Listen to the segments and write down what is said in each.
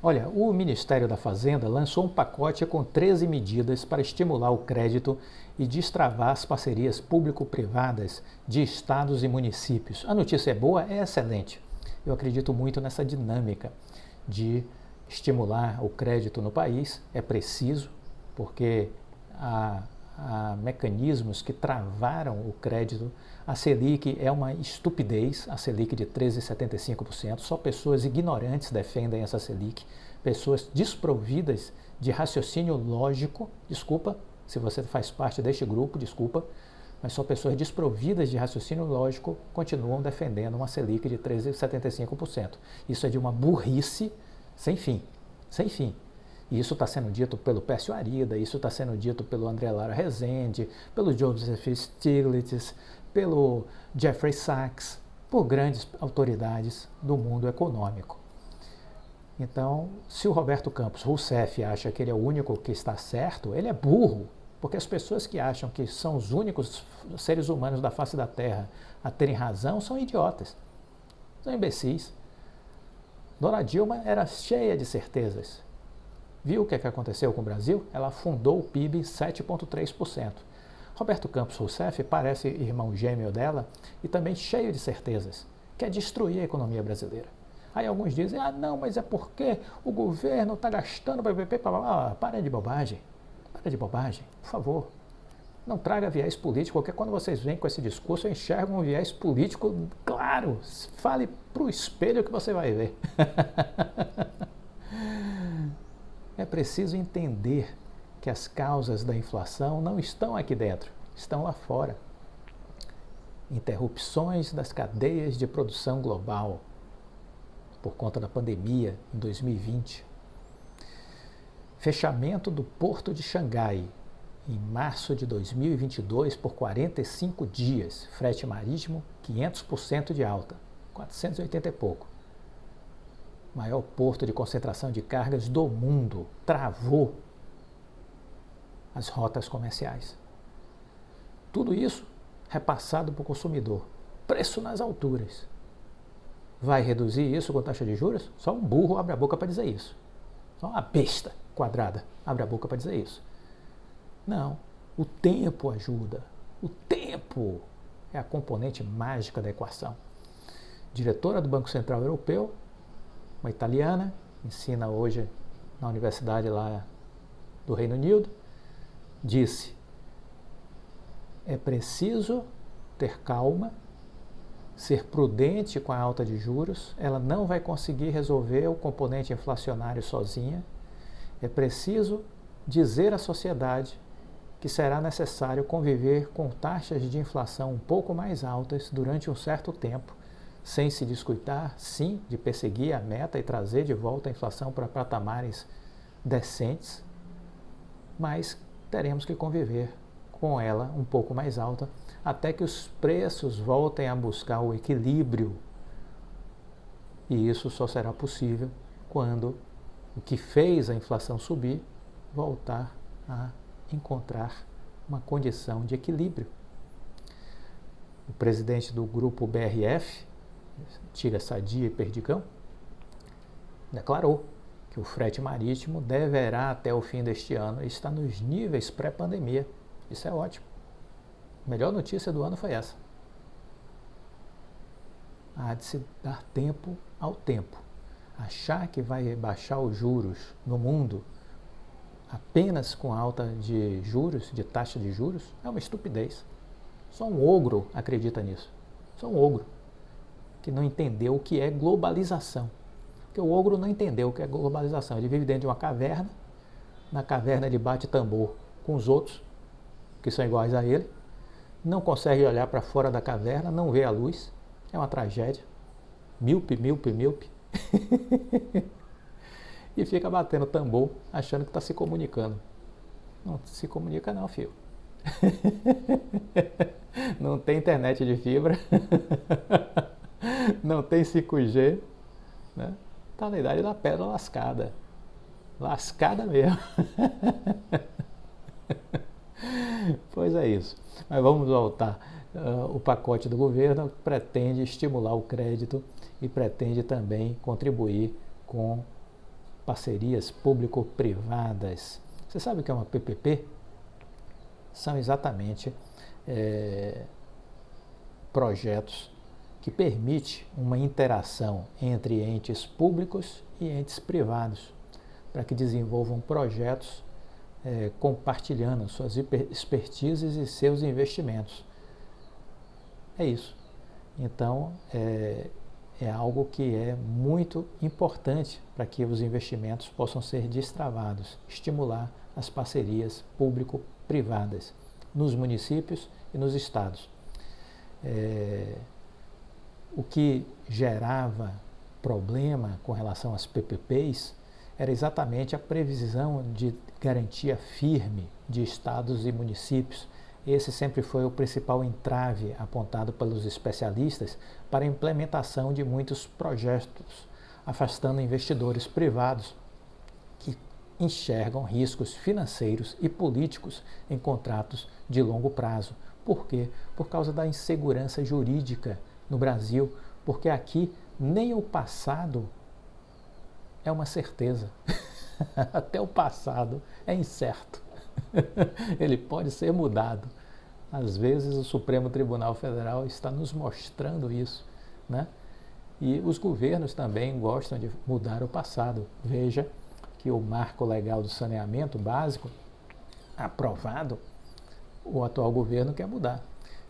Olha, o Ministério da Fazenda lançou um pacote com 13 medidas para estimular o crédito e destravar as parcerias público-privadas de estados e municípios. A notícia é boa, é excelente. Eu acredito muito nessa dinâmica de estimular o crédito no país. É preciso, porque há mecanismos que travaram o crédito. A Selic é uma estupidez, a Selic de 13,75%. Só pessoas ignorantes defendem essa Selic, pessoas desprovidas de raciocínio lógico. Desculpa, se você faz parte deste grupo, desculpa, mas só pessoas desprovidas de raciocínio lógico continuam defendendo uma Selic de 13,75%. Isso é de uma burrice sem fim, sem fim. E isso está sendo dito pelo Pércio Arida, isso está sendo dito pelo André Lara Rezende, pelo Joseph Stiglitz, pelo Jeffrey Sachs, por grandes autoridades do mundo econômico. Então, se o Roberto Campos Rousseff acha que ele é o único que está certo, ele é burro, porque as pessoas que acham que são os únicos seres humanos da face da Terra a terem razão são idiotas, são imbecis. Dona Dilma era cheia de certezas. Viu o que aconteceu com o Brasil? Ela afundou o PIB em 7,3%. Roberto Campos Rousseff parece irmão gêmeo dela e também cheio de certezas. Quer destruir a economia brasileira. Aí alguns dizem, não, mas é porque o governo está gastando, para de bobagem. Para de bobagem, por favor. Não traga viés político, porque quando vocês vêm com esse discurso, eu enxergo um viés político claro. Fale para o espelho que você vai ver. É preciso entender que as causas da inflação não estão aqui dentro, estão lá fora. Interrupções das cadeias de produção global por conta da pandemia em 2020. Fechamento do Porto de Xangai em março de 2022 por 45 dias. Frete marítimo 500% de alta, 480 e pouco. Maior porto de concentração de cargas do mundo, travou as rotas comerciais. Tudo isso repassado para o consumidor. Preço nas alturas. Vai reduzir isso com taxa de juros? Só um burro abre a boca para dizer isso. Só uma besta quadrada abre a boca para dizer isso. Não, o tempo ajuda. O tempo é a componente mágica da equação. Diretora do Banco Central Europeu, uma italiana, ensina hoje na universidade lá do Reino Unido, disse: é preciso ter calma, ser prudente com a alta de juros, ela não vai conseguir resolver o componente inflacionário sozinha, é preciso dizer à sociedade que será necessário conviver com taxas de inflação um pouco mais altas durante um certo tempo, sem se descuidar, sim, de perseguir a meta e trazer de volta a inflação para patamares decentes, mas teremos que conviver com ela um pouco mais alta, até que os preços voltem a buscar o equilíbrio. E isso só será possível quando o que fez a inflação subir voltar a encontrar uma condição de equilíbrio. O presidente do grupo BRF, Tira Sadia e Perdigão, declarou que o frete marítimo deverá até o fim deste ano estar nos níveis pré-pandemia. Isso é ótimo. A melhor notícia do ano foi essa. Há de se dar tempo ao tempo. Achar que vai baixar os juros no mundo apenas com alta de juros, de taxa de juros, é uma estupidez. Só um ogro acredita nisso. Só um ogro que não entendeu o que é globalização. Porque o ogro não entendeu o que é globalização. Ele vive dentro de uma caverna, na caverna ele bate tambor com os outros, que são iguais a ele, não consegue olhar para fora da caverna, não vê a luz, é uma tragédia, míope, míope, míope, e fica batendo tambor, achando que está se comunicando. Não se comunica não, filho. Não tem internet de fibra, não tem 5G, né? Tá na idade da pedra lascada. Lascada mesmo. Pois é isso. Mas vamos voltar. O pacote do governo pretende estimular o crédito e pretende também contribuir com parcerias público-privadas. Você sabe o que é uma PPP? São exatamente projetos que permitem uma interação entre entes públicos e entes privados, para que desenvolvam projetos compartilhando suas expertises e seus investimentos. É isso. Então, é algo que é muito importante para que os investimentos possam ser destravados, estimular as parcerias público-privadas nos municípios e nos estados. O que gerava problema com relação às PPPs era exatamente a previsão de garantia firme de estados e municípios. Esse sempre foi o principal entrave apontado pelos especialistas para a implementação de muitos projetos, afastando investidores privados que enxergam riscos financeiros e políticos em contratos de longo prazo. Por quê? Por causa da insegurança jurídica no Brasil, porque aqui nem o passado é uma certeza. Até o passado é incerto. Ele pode ser mudado. Às vezes o Supremo Tribunal Federal está nos mostrando isso, né? E os governos também gostam de mudar o passado. Veja que o marco legal do saneamento básico, aprovado, o atual governo quer mudar.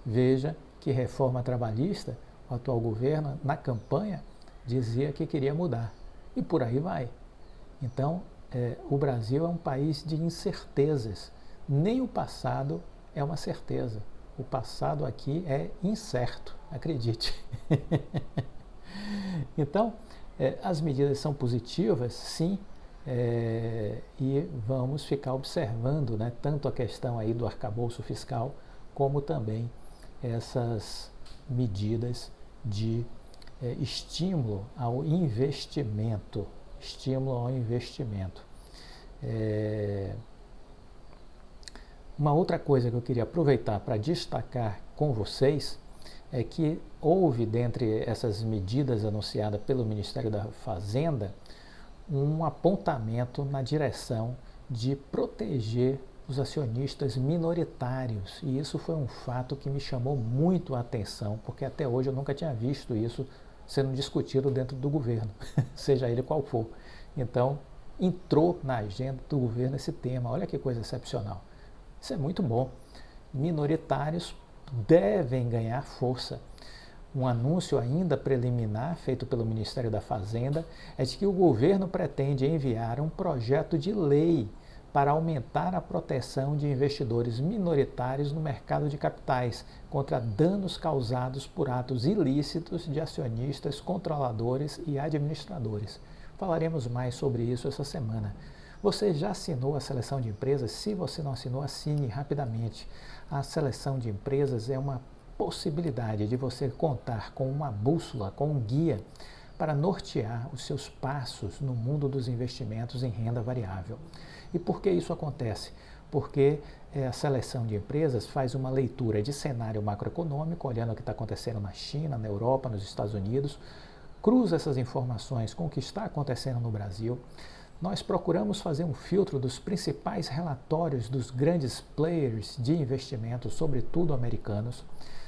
Veja que reforma trabalhista, o atual governo, na campanha, dizia que queria mudar. E por aí vai. Então, o Brasil é um país de incertezas. Nem o passado é uma certeza. O passado aqui é incerto, acredite. Então, as medidas são positivas, sim, e vamos ficar observando, né, tanto a questão aí do arcabouço fiscal, como também essas medidas de estímulo ao investimento. Uma outra coisa que eu queria aproveitar para destacar com vocês é que houve, dentre essas medidas anunciadas pelo Ministério da Fazenda, um apontamento na direção de proteger os acionistas minoritários. E isso foi um fato que me chamou muito a atenção, porque até hoje eu nunca tinha visto isso sendo discutido dentro do governo, seja ele qual for. Então, entrou na agenda do governo esse tema. Olha que coisa excepcional. Isso é muito bom. Minoritários devem ganhar força. Um anúncio ainda preliminar feito pelo Ministério da Fazenda é de que o governo pretende enviar um projeto de lei para aumentar a proteção de investidores minoritários no mercado de capitais contra danos causados por atos ilícitos de acionistas, controladores e administradores. Falaremos mais sobre isso essa semana. Você já assinou a seleção de empresas? Se você não assinou, assine rapidamente. A seleção de empresas é uma possibilidade de você contar com uma bússola, com um guia para nortear os seus passos no mundo dos investimentos em renda variável. E por que isso acontece? Porque a seleção de empresas faz uma leitura de cenário macroeconômico, olhando o que está acontecendo na China, na Europa, nos Estados Unidos, cruza essas informações com o que está acontecendo no Brasil. Nós procuramos fazer um filtro dos principais relatórios dos grandes players de investimento, sobretudo americanos,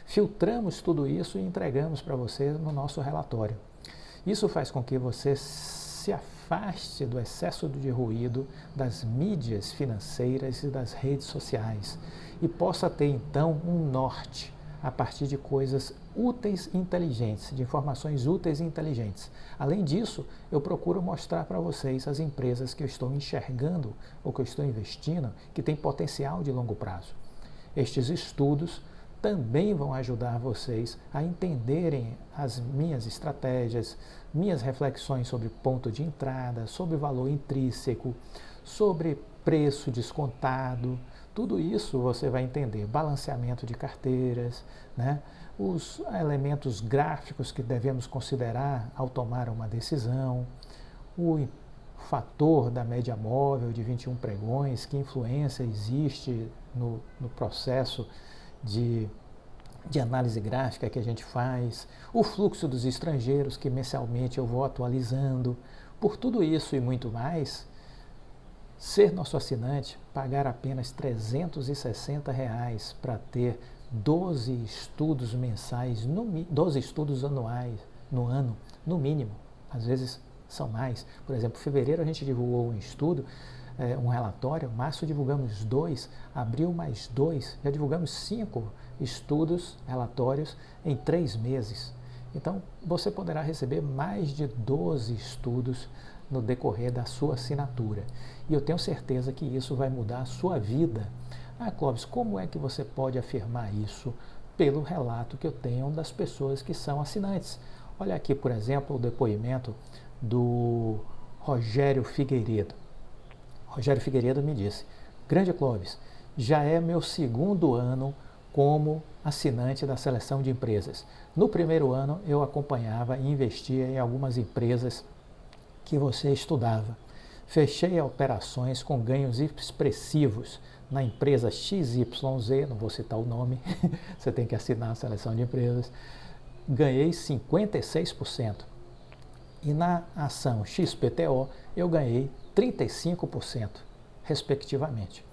filtramos tudo isso e entregamos para você no nosso relatório. Isso faz com que você se afaste do excesso de ruído das mídias financeiras e das redes sociais e possa ter então um norte a partir de coisas úteis e inteligentes, de informações úteis e inteligentes. Além disso, eu procuro mostrar para vocês as empresas que eu estou enxergando ou que eu estou investindo que têm potencial de longo prazo. Estes estudos também vão ajudar vocês a entenderem as minhas estratégias, minhas reflexões sobre ponto de entrada, sobre valor intrínseco, sobre preço descontado. Tudo isso você vai entender, balanceamento de carteiras, né? Os elementos gráficos que devemos considerar ao tomar uma decisão, o fator da média móvel de 21 pregões, que influência existe no processo de análise gráfica que a gente faz, o fluxo dos estrangeiros que mensalmente eu vou atualizando, Por tudo isso e muito mais, ser nosso assinante, pagar apenas R$ 360 para ter 12 estudos mensais, 12 estudos anuais no ano, no mínimo. Às vezes são mais. Por exemplo, em fevereiro a gente divulgou um estudo, um relatório, março divulgamos 2, abril mais 2, já divulgamos 5 estudos, relatórios em 3 meses. Então, você poderá receber mais de 12 estudos no decorrer da sua assinatura. E eu tenho certeza que isso vai mudar a sua vida. Ah, Clóvis, como é que você pode afirmar isso? Pelo relato que eu tenho das pessoas que são assinantes. Olha aqui, por exemplo, o depoimento do Rogério Figueiredo. Rogério Figueiredo me disse: Grande Clóvis, já é meu 2º ano como assinante da seleção de empresas. No primeiro ano eu acompanhava e investia em algumas empresas que você estudava. Fechei operações com ganhos expressivos na empresa XYZ, não vou citar o nome, você tem que assinar a seleção de empresas. Ganhei 56%. E na ação XPTO eu ganhei 35%, respectivamente.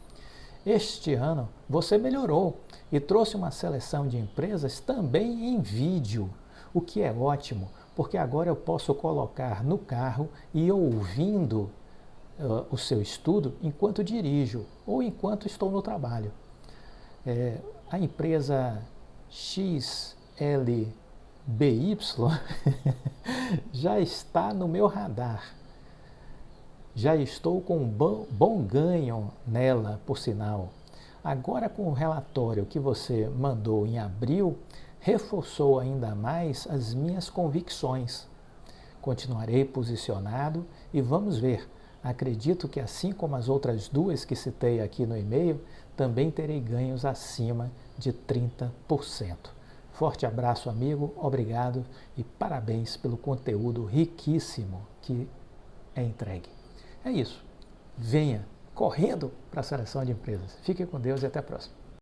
Este ano você melhorou e trouxe uma seleção de empresas também em vídeo, o que é ótimo, porque agora eu posso colocar no carro e ouvindo o seu estudo enquanto dirijo ou enquanto estou no trabalho. A empresa XLBY já está no meu radar. Já estou com um bom ganho nela, por sinal. Agora, com o relatório que você mandou em abril, reforçou ainda mais as minhas convicções. Continuarei posicionado e vamos ver. Acredito que, assim como as outras 2 que citei aqui no e-mail, também terei ganhos acima de 30%. Forte abraço, amigo, obrigado e parabéns pelo conteúdo riquíssimo que é entregue. É isso. Venha correndo para a seleção de empresas. Fique com Deus e até a próxima.